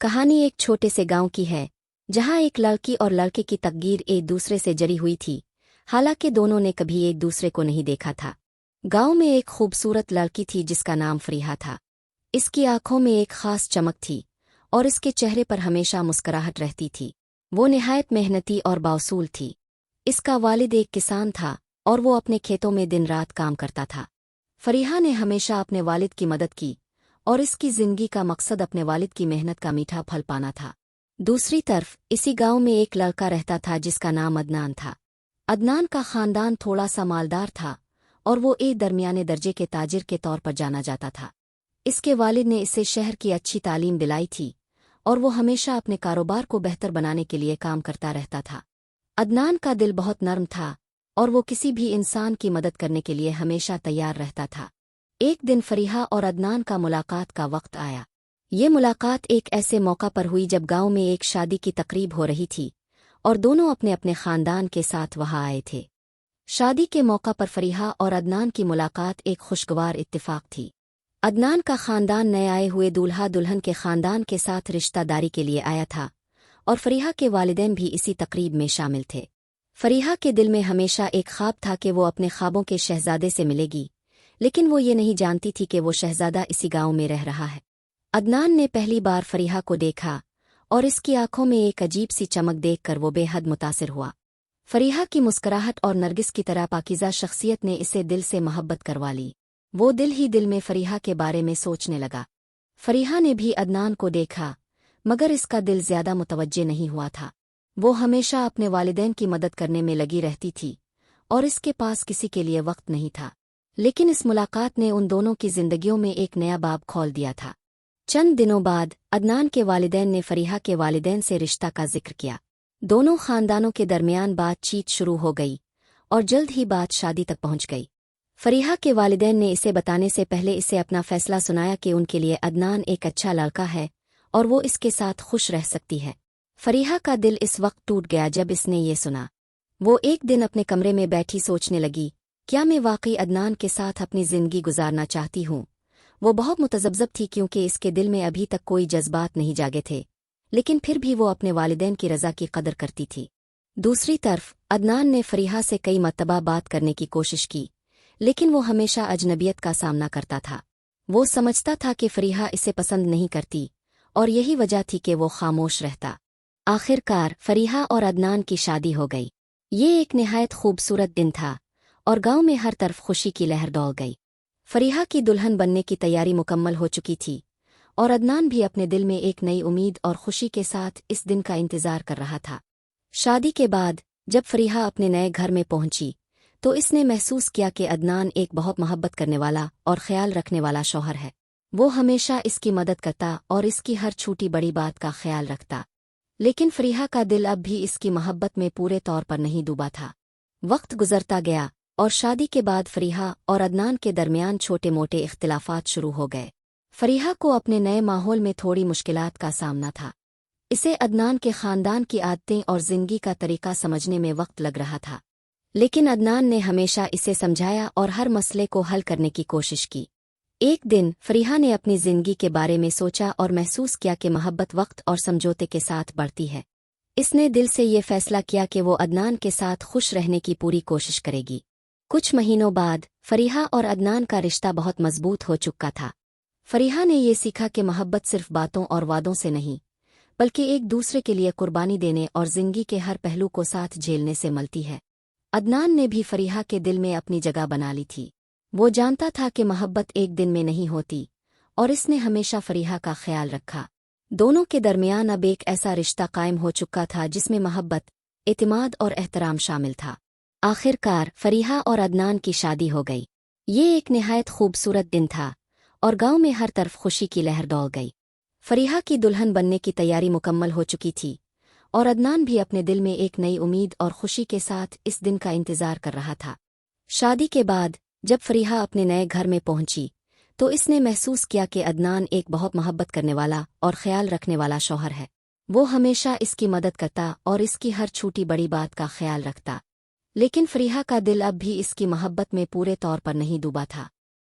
कहानी एक छोटे से गांव की है जहां एक लड़की और लड़के की तकदीर एक दूसरे से जड़ी हुई थी। हालांकि दोनों ने कभी एक दूसरे को नहीं देखा था। गांव में एक खूबसूरत लड़की थी जिसका नाम फरीहा था। इसकी आंखों में एक खास चमक थी और इसके चेहरे पर हमेशा मुस्कुराहट रहती थी। वो निहायत मेहनती और बाउसूल थी। इसका वालिद एक किसान था और वो अपने खेतों में दिन रात काम करता था। फरीहा ने हमेशा अपने वालिद की मदद की और इसकी जिंदगी का मकसद अपने वालिद की मेहनत का मीठा फल पाना था। दूसरी तरफ इसी गांव में एक लड़का रहता था जिसका नाम अदनान था। अदनान का खानदान थोड़ा सा मालदार था और वो एक दरमियाने दर्जे के ताजिर के तौर पर जाना जाता था। इसके वालिद ने इसे शहर की अच्छी तालीम दिलाई थी और वो हमेशा अपने कारोबार को बेहतर बनाने के लिए काम करता रहता था। अदनान का दिल बहुत नर्म था और वो किसी भी इंसान की मदद करने के लिए हमेशा तैयार रहता था। एक दिन फरीहा और अदनान का मुलाकात का वक्त आया। ये मुलाकात एक ऐसे मौका पर हुई जब गांव में एक शादी की तकरीब हो रही थी और दोनों अपने अपने खानदान के साथ वहां आए थे। शादी के मौका पर फरीहा और अदनान की मुलाकात एक खुशगवार इत्तेफाक थी। अदनान का खानदान नए आए हुए दूल्हा दुल्हन के खानदान के साथ रिश्तेदारी के लिए आया था और फरीहा के वालिदैन भी इसी तकरीब में शामिल थे। फरीहा के दिल में हमेशा एक ख्वाब था कि वो अपने ख्वाबों के शहजादे से मिलेगी, लेकिन वो ये नहीं जानती थी कि वो शहजादा इसी गांव में रह रहा है। अदनान ने पहली बार फरीहा को देखा और इसकी आंखों में एक अजीब सी चमक देखकर वो बेहद मुतासिर हुआ। फरीहा की मुस्कुराहट और नरगिस की तरह पाकीज़ा शख्सियत ने इसे दिल से मोहब्बत करवा ली। वो दिल ही दिल में फरीहा के बारे में सोचने लगा। फरीहा ने भी अदनान को देखा, मगर इसका दिल ज्यादा मुतवज्जे नहीं हुआ था। वो हमेशा अपने वालिदैन की मदद करने में लगी रहती थी और इसके पास किसी के लिए वक्त नहीं था। लेकिन इस मुलाकात ने उन दोनों की जिंदगियों में एक नया बाब खोल दिया था। चंद दिनों बाद अदनान के वालिदैन ने फरीहा के वालिदैन से रिश्ता का जिक्र किया। दोनों खानदानों के दरमियान बातचीत शुरू हो गई और जल्द ही बात शादी तक पहुंच गई। फरीहा के वालिदैन ने इसे बताने से पहले इसे अपना फैसला सुनाया कि उनके लिए अदनान एक अच्छा लड़का है और वो इसके साथ खुश रह सकती है। फरीहा का दिल इस वक्त टूट गया जब इसने ये सुना। वो एक दिन अपने कमरे में बैठी सोचने लगी, क्या मैं वाकई अदनान के साथ अपनी जिंदगी गुजारना चाहती हूँ। वो बहुत मुतज़ब्ज़ब थी क्योंकि इसके दिल में अभी तक कोई जज्बात नहीं जागे थे, लेकिन फिर भी वो अपने वालिदैन की रज़ा की कदर करती थी। दूसरी तरफ अदनान ने फरीहा से कई मर्तबा बात करने की कोशिश की, लेकिन वो हमेशा अजनबियत का सामना करता था। वो समझता था कि फरीहा इसे पसंद नहीं करती और यही वजह थी कि वो खामोश रहता। आखिरकार फरीहा और अदनान की शादी हो गई। ये एक निहायत खूबसूरत दिन था और गांव में हर तरफ खुशी की लहर दौड़ गई। फरीहा की दुल्हन बनने की तैयारी मुकम्मल हो चुकी थी और अदनान भी अपने दिल में एक नई उम्मीद और खुशी के साथ इस दिन का इंतजार कर रहा था। शादी के बाद जब फरीहा अपने नए घर में पहुंची तो इसने महसूस किया कि अदनान एक बहुत मोहब्बत करने वाला और ख्याल रखने वाला शौहर है। वो हमेशा इसकी मदद करता और इसकी हर छोटी बड़ी बात का ख्याल रखता। लेकिन फरीहा का दिल अब भी इसकी मोहब्बत में पूरे तौर पर नहीं डूबा था। वक्त गुजरता गया और शादी के बाद फरीहा और अदनान के दरमियान छोटे मोटे इख्तिलाफात शुरू हो गए। फरीहा को अपने नए माहौल में थोड़ी मुश्किलात का सामना था। इसे अदनान के खानदान की आदतें और जिंदगी का तरीका समझने में वक्त लग रहा था, लेकिन अदनान ने हमेशा इसे समझाया और हर मसले को हल करने की कोशिश की। एक दिन फरीहा ने अपनी जिंदगी के बारे में सोचा और महसूस किया कि मोहब्बत वक्त और समझौते के साथ बढ़ती है। इसने दिल से ये फैसला किया कि वो अदनान के साथ खुश रहने की पूरी कोशिश करेगी। कुछ महीनों बाद फरीहा और अदनान का रिश्ता बहुत मजबूत हो चुका था। फरीहा ने ये सीखा कि मोहब्बत सिर्फ बातों और वादों से नहीं, बल्कि एक दूसरे के लिए कुर्बानी देने और जिंदगी के हर पहलू को साथ झेलने से मिलती है। अदनान ने भी फरीहा के दिल में अपनी जगह बना ली थी। वो जानता था कि मोहब्बत एक दिन में नहीं होती और इसने हमेशा फरीहा का ख्याल रखा। दोनों के दरमियान अब एक ऐसा रिश्ता कायम हो चुका था जिसमें मोहब्बत, एतमाद और एहतराम शामिल था। आखिरकार फरीहा और अदनान की शादी हो गई। ये एक निहायत खूबसूरत दिन था और गांव में हर तरफ खुशी की लहर दौड़ गई। फरीहा की दुल्हन बनने की तैयारी मुकम्मल हो चुकी थी और अदनान भी अपने दिल में एक नई उम्मीद और खुशी के साथ इस दिन का इंतजार कर रहा था। शादी के बाद जब फरीहा अपने नए घर में पहुंची तो इसने महसूस किया कि अदनान एक बहुत मोहब्बत करने वाला और ख्याल रखने वाला शौहर है। वो हमेशा इसकी मदद करता और इसकी हर छोटी बड़ी बात का ख्याल रखता। लेकिन फरीहा का दिल अब भी इसकी मोहब्बत में पूरे तौर पर नहीं डूबा था।